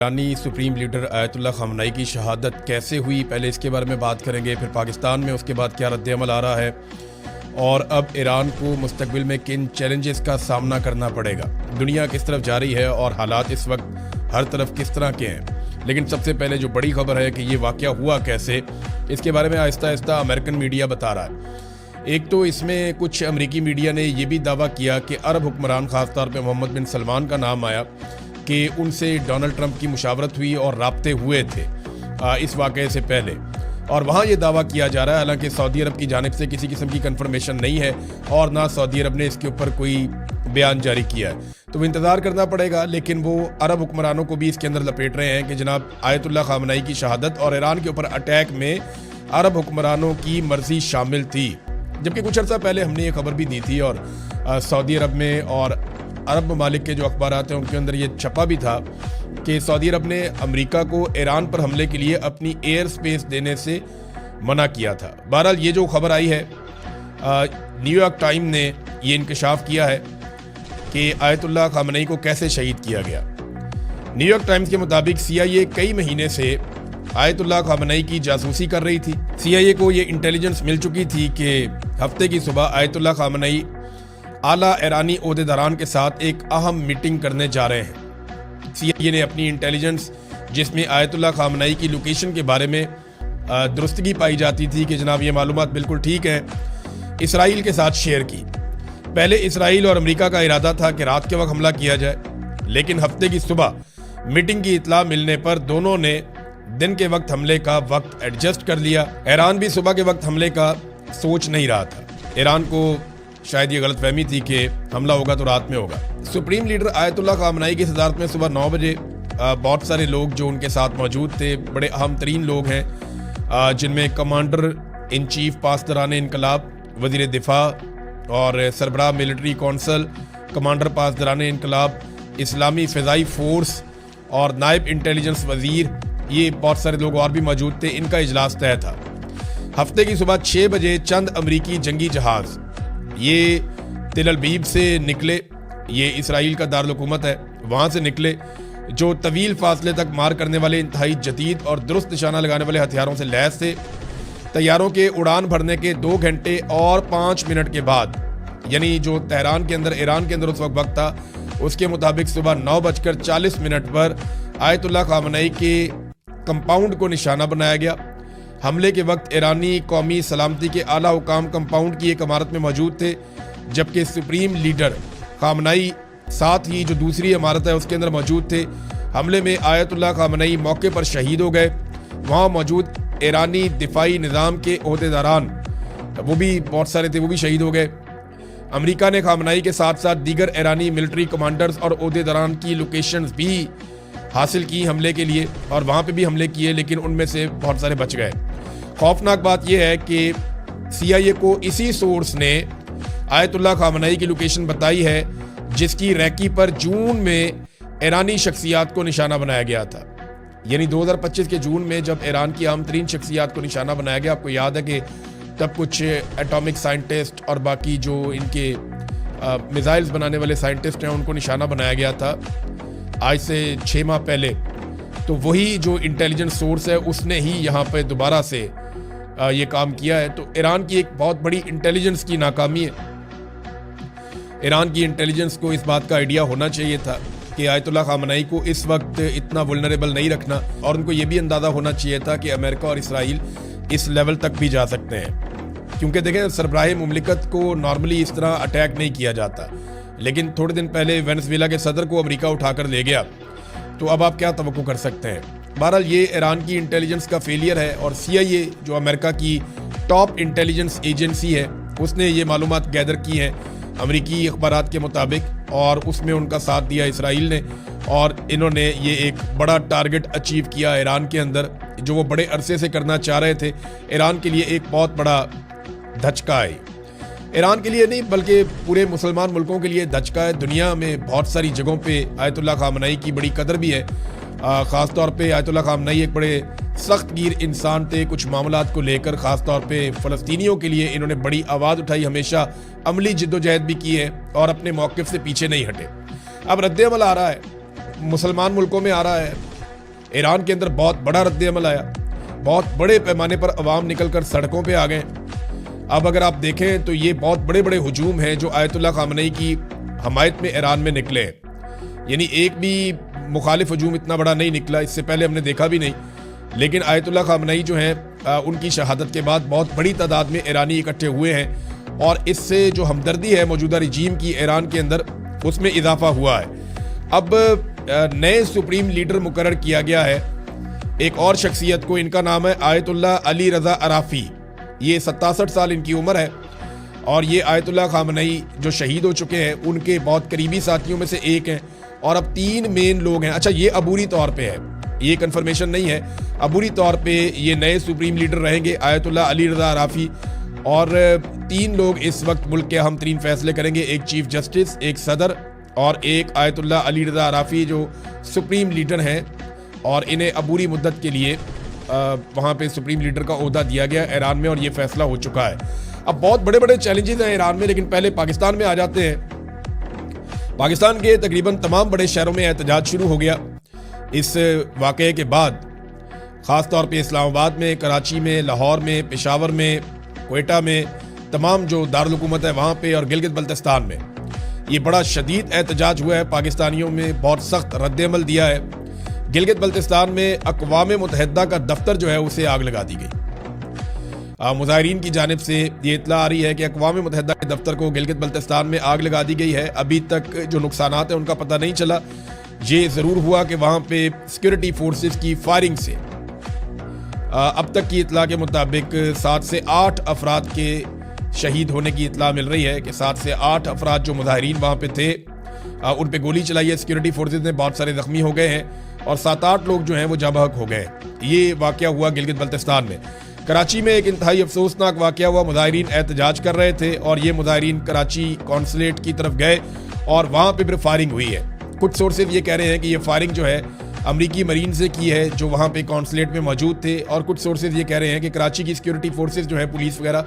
ایرانی supreme leader آیت اللہ خامنئی کی شہادت کیسے ہوئی، پہلے اس کے بارے میں بات کریں گے، پھر پاکستان میں اس کے بعد کیا رد عمل آ رہا ہے اور اب ایران کو مستقبل میں کن چیلنجز کا سامنا کرنا پڑے گا، دنیا کس طرف جا رہی ہے اور حالات اس وقت ہر طرف کس طرح کے ہیں۔ لیکن سب سے پہلے جو بڑی خبر ہے کہ یہ واقعہ ہوا کیسے، اس کے بارے میں آہستہ آہستہ امریکن میڈیا بتا رہا ہے۔ ایک تو اس میں کچھ امریکی میڈیا نے یہ بھی دعویٰ کیا کہ عرب حکمران خاص طور پہ محمد بن سلمان کا نام آیا کہ ان سے ڈونلڈ ٹرمپ کی مشاورت ہوئی اور رابطے ہوئے تھے اس واقعے سے پہلے، اور وہاں یہ دعویٰ کیا جا رہا ہے، حالانکہ سعودی عرب کی جانب سے کسی قسم کی کنفرمیشن نہیں ہے اور نہ سعودی عرب نے اس کے اوپر کوئی بیان جاری کیا ہے، تو وہ انتظار کرنا پڑے گا۔ لیکن وہ عرب حکمرانوں کو بھی اس کے اندر لپیٹ رہے ہیں کہ جناب آیت اللہ خامنئی کی شہادت اور ایران کے اوپر اٹیک میں عرب حکمرانوں کی مرضی شامل تھی، جبکہ کچھ عرصہ پہلے ہم نے یہ خبر بھی دی تھی اور سعودی عرب میں اور عرب ممالک کے جو اخبارات ہیں ان کے اندر یہ چھپا بھی تھا کہ سعودی عرب نے امریکہ کو ایران پر حملے کے لیے اپنی ایئر سپیس دینے سے منع کیا تھا۔ بہرحال یہ جو خبر آئی ہے، نیو یارک ٹائم نے یہ انکشاف کیا ہے کہ آیت اللہ خامنئی کو کیسے شہید کیا گیا۔ نیو یارک ٹائمز کے مطابق CIA کئی مہینے سے آیت اللہ خامنئی کی جاسوسی کر رہی تھی۔ CIA کو یہ انٹیلیجنس مل چکی تھی کہ ہفتے کی صبح آیت اللہ خامنئی اعلیٰ ایرانی عہدیداران کے ساتھ ایک اہم میٹنگ کرنے جا رہے ہیں۔ CIA نے اپنی انٹیلیجنس، جس میں آیت اللہ خامنئی کی لوکیشن کے بارے میں درستگی پائی جاتی تھی کہ جناب یہ معلومات بالکل ٹھیک ہے، اسرائیل کے ساتھ شیئر کی۔ پہلے اسرائیل اور امریکہ کا ارادہ تھا کہ رات کے وقت حملہ کیا جائے، لیکن ہفتے کی صبح میٹنگ کی اطلاع ملنے پر دونوں نے دن کے وقت حملے کا وقت ایڈجسٹ کر لیا۔ ایران بھی صبح کے وقت حملے کا سوچ نہیں رہا تھا، ایران کو شاید یہ غلط فہمی تھی کہ حملہ ہوگا تو رات میں ہوگا۔ سپریم لیڈر آیت اللہ خامنئی کی صدارت میں صبح 9 بجے بہت سارے لوگ جو ان کے ساتھ موجود تھے، بڑے اہم ترین لوگ ہیں، جن میں کمانڈر ان چیف پاسداران انقلاب، وزیر دفاع اور سربراہ ملٹری کونسل، کمانڈر پاسداران انقلاب، اسلامی فضائی فورس اور نائب انٹیلیجنس وزیر، یہ بہت سارے لوگ اور بھی موجود تھے۔ ان کا اجلاس طے تھا۔ ہفتے کی صبح 6 بجے چند امریکی جنگی جہاز یہ تل ابیب سے نکلے، یہ اسرائیل کا دارالحکومت ہے، وہاں سے نکلے، جو طویل فاصلے تک مار کرنے والے انتہائی جدید اور درست نشانہ لگانے والے ہتھیاروں سے لیس تھے۔ طیاروں کے اڑان بھرنے کے 2 گھنٹے اور 5 منٹ کے بعد، یعنی جو تہران کے اندر، ایران کے اندر اس وقت تھا، اس کے مطابق صبح 9:40 پر آیت اللہ خامنئی کے کمپاؤنڈ کو نشانہ بنایا گیا۔ حملے کے وقت ایرانی قومی سلامتی کے اعلیٰ حکام کمپاؤنڈ کی ایک عمارت میں موجود تھے، جبکہ سپریم لیڈر خامنئی ساتھ ہی جو دوسری عمارت ہے اس کے اندر موجود تھے۔ حملے میں آیت اللہ خامنئی موقع پر شہید ہو گئے۔ وہاں موجود ایرانی دفاعی نظام کے عہدیداران، وہ بھی بہت سارے تھے، وہ بھی شہید ہو گئے۔ امریکہ نے خامنئی کے ساتھ ساتھ دیگر ایرانی ملٹری کمانڈرز اور عہدیداران کی لوکیشنز بھی حاصل کی حملے کے لیے، اور وہاں پہ بھی حملے کیے، لیکن ان میں سے بہت سارے بچ گئے۔ خوفناک بات یہ ہے کہ CIA کو اسی سورس نے آیت اللہ خامنئی کی لوکیشن بتائی ہے، جس کی ریکی پر جون میں ایرانی شخصیات کو نشانہ بنایا گیا تھا، یعنی 2025 کے جون میں جب ایران کی اہم ترین شخصیات کو نشانہ بنایا گیا۔ آپ کو یاد ہے کہ تب کچھ ایٹامک سائنٹسٹ اور باقی جو ان کے میزائلز بنانے والے سائنٹسٹ ہیں ان کو نشانہ بنایا گیا تھا آج سے 6 ماہ پہلے۔ تو وہی جو انٹیلیجنس سورس ہے اس نے ہی یہاں پہ دوبارہ سے یہ کام کیا ہے۔ تو ایران کی ایک بہت بڑی انٹیلیجنس کی ناکامی ہے۔ ایران کی انٹیلیجنس کو اس بات کا آئیڈیا ہونا چاہیے تھا کہ آیت اللہ خامنئی کو اس وقت اتنا ولنریبل نہیں رکھنا، اور ان کو یہ بھی اندازہ ہونا چاہیے تھا کہ امریکہ اور اسرائیل اس لیول تک بھی جا سکتے ہیں، کیونکہ دیکھیں سربراہ مملکت کو نارملی اس طرح اٹیک نہیں کیا جاتا، لیکن تھوڑے دن پہلے وینزویلا کے صدر کو امریکہ اٹھا کر لے گیا، تو اب آپ کیا توقع کر سکتے ہیں۔ بہرحال یہ ایران کی انٹیلیجنس کا فیلئر ہے، اور CIA جو امریکہ کی ٹاپ انٹیلیجنس ایجنسی ہے، اس نے یہ معلومات گیدر کی ہیں امریکی اخبارات کے مطابق، اور اس میں ان کا ساتھ دیا اسرائیل نے، اور انہوں نے یہ ایک بڑا ٹارگٹ اچیو کیا ایران کے اندر، جو وہ بڑے عرصے سے کرنا چاہ رہے تھے۔ ایران کے لیے ایک بہت بڑا دھچکا ہے، ایران کے لیے نہیں بلکہ پورے مسلمان ملکوں کے لیے دھچکا ہے۔ دنیا میں بہت ساری جگہوں پہ آیت اللہ خامنئی کی بڑی قدر بھی ہے، خاص طور پہ آیت اللہ خامنئی ایک بڑے سخت گیر انسان تھے کچھ معاملات کو لے کر، خاص طور پہ فلسطینیوں کے لیے انہوں نے بڑی آواز اٹھائی، ہمیشہ عملی جد و جہد بھی کی ہے اور اپنے موقف سے پیچھے نہیں ہٹے۔ اب رد عمل آ رہا ہے، مسلمان ملکوں میں آ رہا ہے، ایران کے اندر بہت بڑا رد عمل آیا، بہت بڑے پیمانے پر عوام نکل کر سڑکوں پہ آ گئے۔ اب اگر آپ دیکھیں تو یہ بہت بڑے بڑے ہجوم ہیں جو آیت اللہ خامنئی کی حمایت میں ایران میں نکلے ہیں، یعنی ایک بھی مخالف ہجوم اتنا بڑا نہیں نکلا، اس سے پہلے ہم نے دیکھا بھی نہیں، لیکن آیت اللہ خامنئی جو ہیں ان کی شہادت کے بعد بہت بڑی تعداد میں ایرانی اکٹھے ہوئے ہیں، اور اس سے جو ہمدردی ہے موجودہ رجیم کی ایران کے اندر اس میں اضافہ ہوا ہے۔ اب نئے سپریم لیڈر مقرر کیا گیا ہے ایک اور شخصیت کو، ان کا نام ہے آیت اللہ علی رضا عرافی۔ یہ 67 سال ان کی عمر ہے، اور یہ آیت اللہ خامنئی جو شہید ہو چکے ہیں ان کے بہت قریبی ساتھیوں میں سے ایک ہیں، اور اب 3 مین لوگ ہیں۔ اچھا، یہ عبوری طور پہ ہے، یہ کنفرمیشن نہیں ہے، عبوری طور پہ یہ نئے سپریم لیڈر رہیں گے آیت اللہ علی رضا عرافی، اور 3 لوگ اس وقت ملک کے اہم ترین فیصلے کریں گے، ایک چیف جسٹس، ایک صدر، اور ایک آیت اللہ علی رضا عرافی جو سپریم لیڈر ہیں، اور انہیں عبوری مدت کے لیے وہاں پہ سپریم لیڈر کا عہدہ دیا گیا ایران میں، اور یہ فیصلہ ہو چکا ہے۔ اب بہت بڑے بڑے چیلنجز ہیں ایران میں، لیکن پہلے پاکستان میں آ جاتے ہیں۔ پاکستان کے تقریباً تمام بڑے شہروں میں احتجاج شروع ہو گیا اس واقعے کے بعد، خاص طور پہ اسلام آباد میں، کراچی میں، لاہور میں، پشاور میں، کوئٹہ میں، تمام جو دارالحکومت ہے وہاں پہ، اور گلگت بلتستان میں یہ بڑا شدید احتجاج ہوا ہے۔ پاکستانیوں میں بہت سخت رد عمل دیا ہے۔ گلگت بلتستان میں اقوام متحدہ کا دفتر جو ہے اسے آگ لگا دی گئی۔ مظاہرین کی جانب سے یہ اطلاع آ رہی ہے کہ اقوام متحدہ کے دفتر کو گلگت بلتستان میں آگ لگا دی گئی ہے۔ ابھی تک جو نقصانات ہیں ان کا پتہ نہیں چلا۔ یہ ضرور ہوا کہ وہاں پہ سیکورٹی فورسز کی فائرنگ سے اب تک کی اطلاع کے مطابق 7 سے 8 افراد کے شہید ہونے کی اطلاع مل رہی ہے کہ 7 سے 8 افراد جو مظاہرین وہاں پہ تھے ان پہ گولی چلائی ہے سیکورٹی فورسز نے، بہت سارے زخمی ہو گئے ہیں، اور 7-8 لوگ جو ہیں وہ جاں بحق ہو گئے۔ یہ واقعہ ہوا گلگت بلتستان میں۔ کراچی میں ایک انتہائی افسوسناک واقعہ ہوا، مظاہرین احتجاج کر رہے تھے، اور یہ مظاہرین کراچی کونسلیٹ کی طرف گئے، اور وہاں پہ پھر فائرنگ ہوئی ہے۔ کچھ سورسز یہ کہہ رہے ہیں کہ یہ فائرنگ جو ہے امریکی مرین سے کی ہے جو وہاں پہ کونسلیٹ میں موجود تھے، اور کچھ سورسز یہ کہہ رہے ہیں کہ کراچی کی سیکورٹی فورسز جو ہے پولیس وغیرہ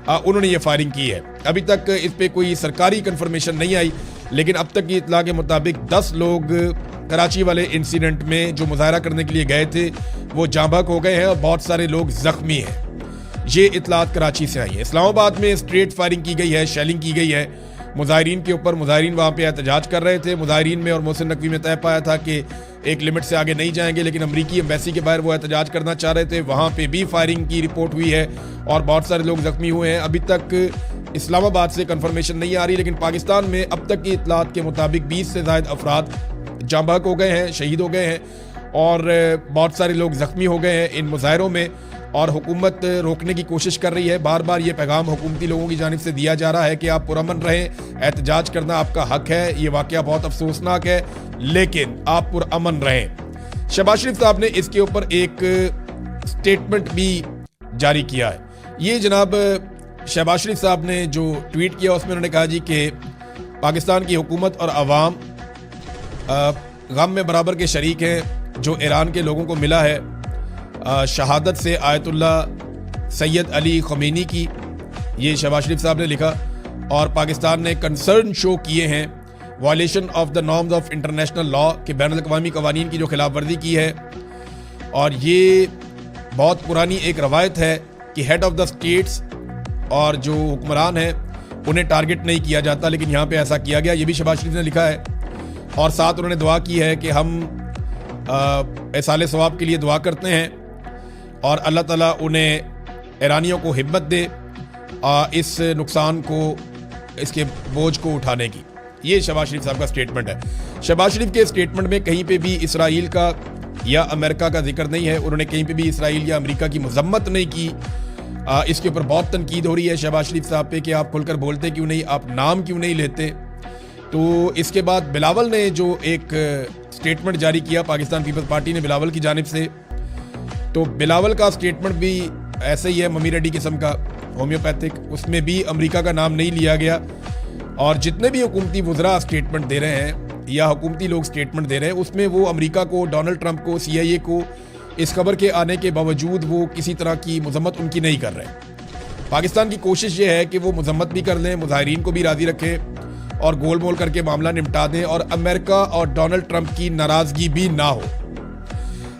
انہوں نے یہ فائرنگ کی ہے۔ ابھی تک اس پہ کوئی سرکاری کنفرمیشن نہیں آئی، لیکن اب تک کی اطلاع کے مطابق 10 لوگ کراچی والے انسیڈنٹ میں جو مظاہرہ کرنے کے لیے گئے تھے وہ جاں بحق ہو گئے ہیں، اور بہت سارے لوگ زخمی ہیں۔ یہ اطلاعات کراچی سے آئی ہیں۔ اسلام آباد میں اسٹریٹ فائرنگ کی گئی ہے، شیلنگ کی گئی ہے مظاہرین کے اوپر۔ مظاہرین وہاں پہ احتجاج کر رہے تھے۔ مظاہرین میں اور محسن نقوی میں طے پایا تھا کہ ایک لمٹ سے آگے نہیں جائیں گے، لیکن امریکی ایمبیسی کے باہر وہ احتجاج کرنا چاہ رہے تھے، وہاں پہ بھی فائرنگ کی رپورٹ ہوئی ہے، اور بہت سارے لوگ زخمی ہوئے ہیں۔ ابھی تک اسلام آباد سے کنفرمیشن نہیں آ رہی، لیکن پاکستان میں اب تک کی اطلاعات کے مطابق 20 سے زائد افراد جاں بحق ہو گئے ہیں، شہید ہو گئے ہیں، اور بہت سارے لوگ زخمی ہو گئے ہیں ان مظاہروں میں، اور حکومت روکنے کی کوشش کر رہی ہے۔ بار بار یہ پیغام حکومتی لوگوں کی جانب سے دیا جا رہا ہے کہ آپ پرامن رہیں، احتجاج کرنا آپ کا حق ہے، یہ واقعہ بہت افسوسناک ہے، لیکن آپ پرامن رہیں۔ شہباز شریف صاحب نے اس کے اوپر ایک سٹیٹمنٹ بھی جاری کیا ہے۔ یہ جناب شہباز شریف صاحب نے جو ٹویٹ کیا اس میں انہوں نے کہا جی کہ پاکستان کی حکومت اور عوام غم میں برابر کے شریک ہیں جو ایران کے لوگوں کو ملا ہے شہادت سے آیت اللہ سید علی خمینی کی۔ یہ شہباز شریف صاحب نے لکھا، اور پاکستان نے کنسرن شو کیے ہیں violation of the norms of international law, کہ بین الاقوامی قوانین کی جو خلاف ورزی کی ہے، اور یہ بہت پرانی ایک روایت ہے کہ ہیڈ آف دا اسٹیٹس اور جو حکمران ہیں انہیں ٹارگٹ نہیں کیا جاتا، لیکن یہاں پہ ایسا کیا گیا۔ یہ بھی شہباز شریف نے لکھا ہے، اور ساتھ انہوں نے دعا کی ہے کہ ہم ایصال ثواب کے لیے دعا کرتے ہیں، اور اللہ تعالیٰ انہیں ایرانیوں کو ہمت دے اس نقصان کو، اس کے بوجھ کو اٹھانے کی۔ یہ شہباز شریف صاحب کا سٹیٹمنٹ ہے۔ شہباز شریف کے سٹیٹمنٹ میں کہیں پہ بھی اسرائیل کا یا امریکہ کا ذکر نہیں ہے، انہوں نے کہیں پہ بھی اسرائیل یا امریکہ کی مذمت نہیں کی۔ اس کے اوپر بہت تنقید ہو رہی ہے شہباز شریف صاحب پہ کہ آپ کھل کر بولتے کیوں نہیں، آپ نام کیوں نہیں لیتے۔ تو اس کے بعد بلاول نے جو ایک سٹیٹمنٹ جاری کیا، پاکستان پیپلز پارٹی نے بلاول کی جانب سے، تو بلاول کا سٹیٹمنٹ بھی ایسے ہی ہے ممی ریڈی قسم کا، ہومیوپیتھک، اس میں بھی امریکہ کا نام نہیں لیا گیا۔ اور جتنے بھی حکومتی وزراء سٹیٹمنٹ دے رہے ہیں یا حکومتی لوگ سٹیٹمنٹ دے رہے ہیں، اس میں وہ امریکہ کو، ڈونلڈ ٹرمپ کو، CIA کو اس خبر کے آنے کے باوجود وہ کسی طرح کی مذمت ان کی نہیں کر رہے۔ پاکستان کی کوشش یہ ہے کہ وہ مذمت بھی کر لیں، مظاہرین کو بھی راضی رکھیں، اور گول مول کر کے معاملہ نمٹا دیں، اور امریکہ اور ڈونلڈ ٹرمپ کی ناراضگی بھی نہ ہو۔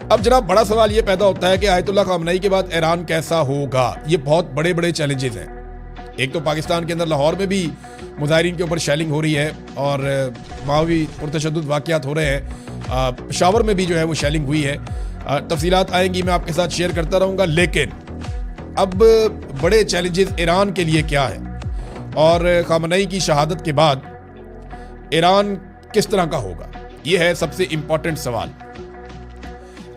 اب جناب بڑا سوال یہ پیدا ہوتا ہے کہ آیت اللہ خامنئی کے بعد ایران کیسا ہوگا. یہ بہت بڑے بڑے چیلنجز ہیں. ایک تو پاکستان کے اندر لاہور میں بھی مظاہرین کے اوپر شیلنگ ہو رہی ہے اور وہاں بھی پرتشدد واقعات ہو رہے ہیں. پشاور میں بھی جو ہے وہ شیلنگ ہوئی ہے. تفصیلات آئیں گی, میں آپ کے ساتھ شیئر کرتا رہوں گا. لیکن اب بڑے چیلنجز ایران کے لیے کیا ہے, اور خامنئی کی شہادت کے بعد ایران کس طرح کا ہوگا, یہ ہے سب سے امپورٹنٹ سوال.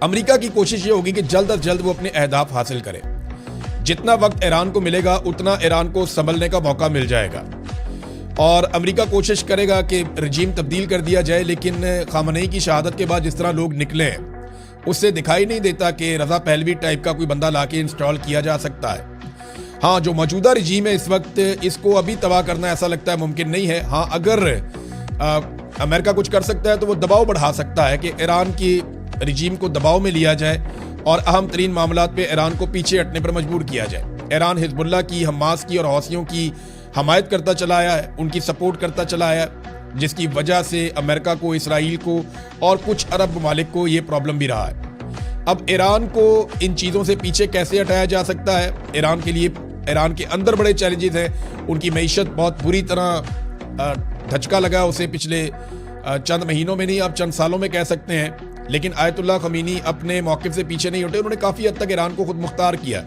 امریکہ کی کوشش یہ ہوگی کہ جلد از جلد وہ اپنے اہداف حاصل کرے. جتنا وقت ایران کو ملے گا اتنا ایران کو سنبھلنے کا موقع مل جائے گا, اور امریکہ کوشش کرے گا کہ رجیم تبدیل کر دیا جائے. لیکن خامنئی کی شہادت کے بعد جس طرح لوگ نکلے ہیں اس سے دکھائی نہیں دیتا کہ رضا پہلوی ٹائپ کا کوئی بندہ لا کے انسٹال کیا جا سکتا ہے. ہاں, جو موجودہ رجیم ہے اس وقت, اس کو ابھی تباہ کرنا ایسا لگتا ہے ممکن نہیں ہے. ہاں, اگر امریکہ کچھ کر سکتا ہے تو وہ دباؤ بڑھا سکتا ہے کہ ایران کی رجیم کو دباؤ میں لیا جائے اور اہم ترین معاملات پہ ایران کو پیچھے ہٹنے پر مجبور کیا جائے. ایران حزب اللہ کی, حماس کی اور حوثیوں کی حمایت کرتا چلا آیا ہے, ان کی سپورٹ کرتا چلا آیا ہے, جس کی وجہ سے امریکہ کو, اسرائیل کو اور کچھ عرب ممالک کو یہ پرابلم بھی رہا ہے. اب ایران کو ان چیزوں سے پیچھے کیسے ہٹایا جا سکتا ہے؟ ایران کے لیے, ایران کے اندر بڑے چیلنجز ہیں. ان کی معیشت بہت بری طرح دھچکا لگا اسے پچھلے چند مہینوں میں نہیں, اب چند سالوں میں کہہ سکتے ہیں. لیکن آیت اللہ خمینی اپنے موقف سے پیچھے نہیں ہٹے. انہوں نے کافی حد تک ایران کو خود مختار کیا.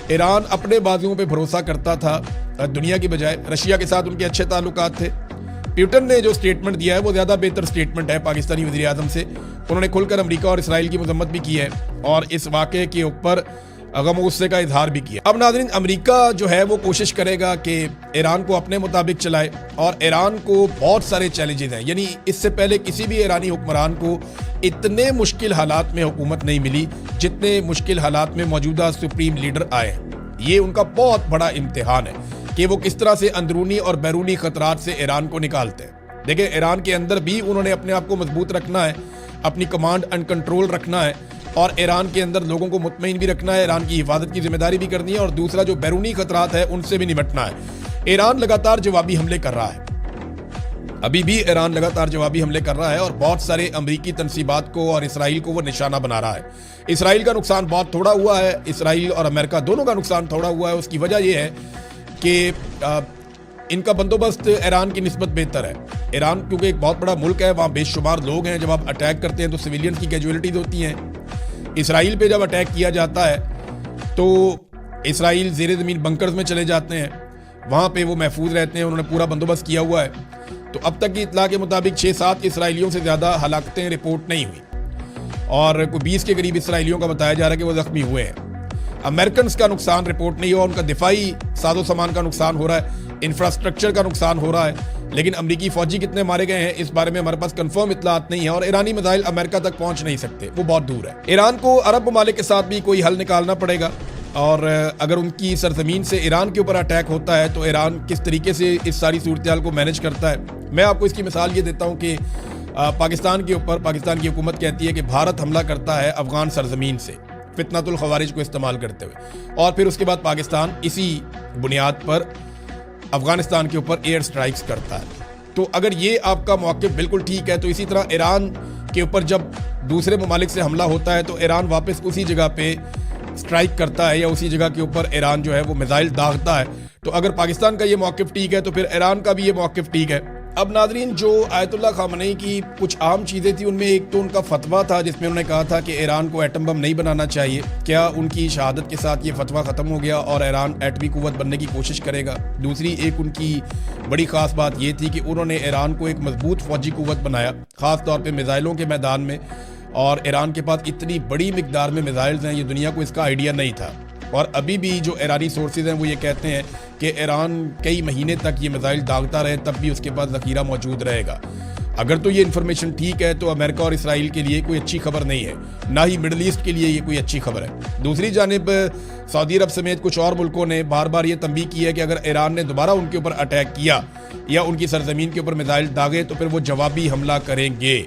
ایران اپنے بازوؤں پہ بھروسہ کرتا تھا دنیا کی بجائے. رشیا کے ساتھ ان کے اچھے تعلقات تھے. پیوٹن نے جو سٹیٹمنٹ دیا ہے وہ زیادہ بہتر سٹیٹمنٹ ہے پاکستانی وزیر اعظم سے. انہوں نے کھل کر امریکہ اور اسرائیل کی مذمت بھی کی ہے اور اس واقعے کے اوپر غم و غصے کا اظہار بھی کیا. اب ناظرین, امریکہ جو ہے وہ کوشش کرے گا کہ ایران کو اپنے مطابق چلائے, اور ایران کو بہت سارے چیلنجز ہیں. یعنی اس سے پہلے کسی بھی ایرانی حکمران کو اتنے مشکل حالات میں حکومت نہیں ملی جتنے مشکل حالات میں موجودہ سپریم لیڈر آئے ہیں. یہ ان کا بہت بڑا امتحان ہے کہ وہ کس طرح سے اندرونی اور بیرونی خطرات سے ایران کو نکالتے ہیں. دیکھیں, ایران کے اندر بھی انہوں نے اپنے آپ کو مضبوط رکھنا ہے, اپنی کمانڈ اینڈ کنٹرول رکھنا ہے, اور ایران کے اندر لوگوں کو مطمئن بھی رکھنا ہے, ایران کی حفاظت کی ذمہ داری بھی کرنی ہے, اور دوسرا جو بیرونی خطرات ہیں ان سے بھی نمٹنا ہے. ایران لگاتار جوابی حملے کر رہا ہے. ابھی بھی ایران لگاتار جوابی حملے کر رہا ہے اور بہت سارے امریکی تنصیبات کو اور اسرائیل کو وہ نشانہ بنا رہا ہے. اسرائیل کا نقصان بہت تھوڑا ہوا ہے, اسرائیل اور امریکہ دونوں کا نقصان تھوڑا ہوا ہے. اس کی وجہ یہ ہے کہ ان کا بندوبست ایران کی نسبت بہتر ہے. ایران کیونکہ ایک بہت بڑا ملک ہے, وہاں بے شمار لوگ ہیں. جب آپ اٹیک کرتے ہیں تو سویلینز کی کیجویلٹیز ہوتی ہیں. اسرائیل پہ جب اٹیک کیا جاتا ہے تو اسرائیل زیر زمین بنکرز میں چلے جاتے ہیں, وہاں پہ وہ محفوظ رہتے ہیں. انہوں نے پورا بندوبست کیا ہوا ہے. تو اب تک کی اطلاع کے مطابق 6-7 اسرائیلیوں سے زیادہ ہلاکتیں رپورٹ نہیں ہوئی, اور کوئی 20 کے قریب اسرائیلیوں کا بتایا جا رہا ہے کہ وہ زخمی ہوئے ہیں. امریکنز کا نقصان رپورٹ نہیں ہوا, ان کا دفاعی ساز و سامان کا نقصان ہو رہا ہے, انفراسٹرکچر کا نقصان ہو رہا ہے. لیکن امریکی فوجی کتنے مارے گئے ہیں اس بارے میں ہمارے پاس کنفرم اطلاعات نہیں ہے, اور ایرانی میزائل امریکہ تک پہنچ نہیں سکتے, وہ بہت دور ہے. ایران کو عرب ممالک کے ساتھ بھی کوئی حل نکالنا پڑے گا, اور اگر ان کی سرزمین سے ایران کے اوپر اٹیک ہوتا ہے تو ایران کس طریقے سے اس ساری صورتحال کو مینج کرتا ہے. میں آپ کو اس کی مثال یہ دیتا ہوں کہ پاکستان کے اوپر پاکستان کی حکومت کہتی ہے کہ بھارت حملہ کرتا ہے افغان سرزمین سے فتنۃ الخوارج کو استعمال کرتے ہوئے, اور پھر اس کے بعد پاکستان اسی بنیاد پر افغانستان کے اوپر ایئر سٹرائکس کرتا ہے. تو اگر یہ آپ کا موقف بالکل ٹھیک ہے, تو اسی طرح ایران کے اوپر جب دوسرے ممالک سے حملہ ہوتا ہے تو ایران واپس اسی جگہ پہ سٹرائک کرتا ہے, یا اسی جگہ کے اوپر ایران جو ہے وہ میزائل داغتا ہے. تو اگر پاکستان کا یہ موقف ٹھیک ہے تو پھر ایران کا بھی یہ موقف ٹھیک ہے. اب ناظرین, جو آیت اللہ خامنئی کی کچھ عام چیزیں تھیں ان میں ایک تو ان کا فتویٰ تھا جس میں انہوں نے کہا تھا کہ ایران کو ایٹم بم نہیں بنانا چاہیے. کیا ان کی شہادت کے ساتھ یہ فتویٰ ختم ہو گیا اور ایران ایٹمی قوت بننے کی کوشش کرے گا؟ دوسری ایک ان کی بڑی خاص بات یہ تھی کہ انہوں نے ایران کو ایک مضبوط فوجی قوت بنایا, خاص طور پہ میزائلوں کے میدان میں, اور ایران کے پاس اتنی بڑی مقدار میں میزائلز ہیں, یہ دنیا کو اس کا آئیڈیا نہیں تھا. اور ابھی بھی جو ایرانی سورسز ہیں وہ یہ کہتے ہیں کہ ایران کئی مہینے تک یہ میزائل داغتا رہے تب بھی اس کے پاس ذخیرہ موجود رہے گا. اگر تو یہ انفارمیشن ٹھیک ہے تو امریکہ اور اسرائیل کے لیے کوئی اچھی خبر نہیں ہے, نہ ہی مڈل ایسٹ کے لیے یہ کوئی اچھی خبر ہے. دوسری جانب سعودی عرب سمیت کچھ اور ملکوں نے بار بار یہ تنبیہ کی ہے کہ اگر ایران نے دوبارہ ان کے اوپر اٹیک کیا یا ان کی سرزمین کے اوپر میزائل داغے تو پھر وہ جوابی حملہ کریں گے.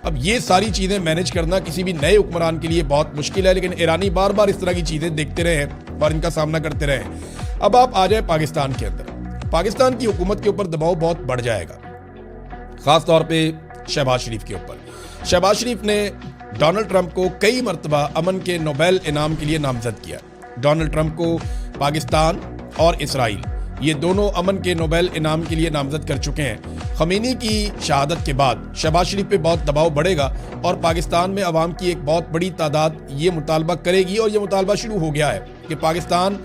اب یہ ساری چیزیں مینج کرنا کسی بھی نئے حکمران کے لیے بہت مشکل ہے, لیکن ایرانی بار بار اس طرح کی چیزیں دیکھتے رہے اور ان کا سامنا کرتے رہے. اب آپ آ جائیں پاکستان کے اندر. پاکستان کی حکومت کے اوپر دباؤ بہت بڑھ جائے گا, خاص طور پہ شہباز شریف کے اوپر. شہباز شریف نے ڈونلڈ ٹرمپ کو کئی مرتبہ امن کے نوبیل انعام کے لیے نامزد کیا۔ ڈونلڈ ٹرمپ کو پاکستان اور اسرائیل یہ دونوں امن کے نوبیل انعام کے لیے نامزد کر چکے ہیں۔ خمینی کی شہادت کے بعد شہباز شریف پہ بہت دباؤ بڑھے گا اور پاکستان میں عوام کی ایک بہت بڑی تعداد یہ مطالبہ کرے گی، اور یہ مطالبہ شروع ہو گیا ہے کہ پاکستان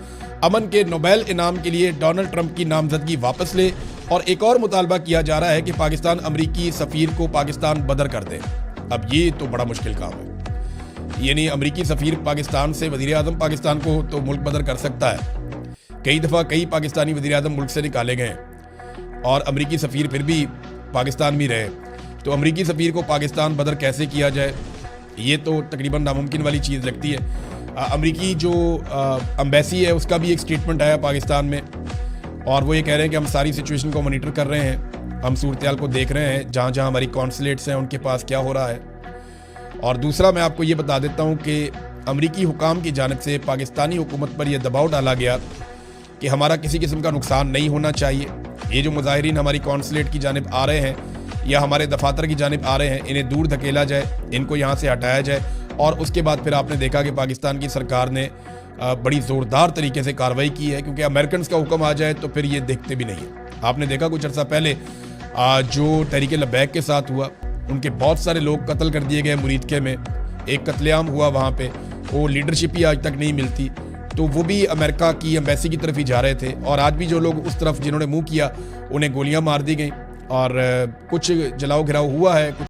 امن کے نوبیل انعام کے لیے ڈونلڈ ٹرمپ کی نامزدگی واپس لے، اور ایک اور مطالبہ کیا جا رہا ہے کہ پاکستان امریکی سفیر کو پاکستان بدر کر دے۔ اب یہ تو بڑا مشکل کام ہے، یعنی امریکی سفیر پاکستان سے وزیر اعظم پاکستان کو تو ملک بدر کر سکتا ہے۔ کئی دفعہ کئی پاکستانی وزیر اعظم ملک سے نکالے گئے اور امریکی سفیر پھر بھی پاکستان میں رہے، تو امریکی سفیر کو پاکستان بدر کیسے کیا جائے، یہ تو تقریباً ناممکن والی چیز لگتی ہے۔ امریکی جو امبیسی ہے اس کا بھی ایک سٹیٹمنٹ آیا پاکستان میں، اور وہ یہ کہہ رہے ہیں کہ ہم ساری سچویشن کو مانیٹر کر رہے ہیں، ہم صورتحال کو دیکھ رہے ہیں، جہاں جہاں ہماری کونسلیٹس ہیں ان کے پاس کیا ہو رہا ہے۔ اور دوسرا میں آپ کو یہ بتا دیتا ہوں کہ امریکی حکام کی جانب سے پاکستانی حکومت پر یہ دباؤ ڈالا گیا کہ ہمارا کسی قسم کا نقصان نہیں ہونا چاہیے، یہ جو مظاہرین ہماری کونسلیٹ کی جانب آ رہے ہیں یا ہمارے دفاتر کی جانب آ رہے ہیں، انہیں دور دھکیلا جائے، ان کو یہاں سے ہٹایا جائے۔ اور اس کے بعد پھر آپ نے دیکھا کہ پاکستان کی سرکار نے بڑی زوردار طریقے سے کارروائی کی ہے، کیونکہ امریکنز کا حکم آ جائے تو پھر یہ دیکھتے بھی نہیں ہیں۔ آپ نے دیکھا کچھ عرصہ پہلے جو تحریک لبیک کے ساتھ ہوا، ان کے بہت سارے لوگ قتل کر دیے گئے مریدکے میں، ایک قتل عام ہوا وہاں پہ، وہ لیڈرشپ ہی آج تک نہیں ملتی، تو وہ بھی امریکہ کی ایمبیسی کی طرف ہی جا رہے تھے، اور آج بھی جو لوگ اس طرف جنہوں نے منہ کیا انہیں گولیاں مار دی گئیں، اور کچھ جلاؤ گھراؤ ہوا ہے۔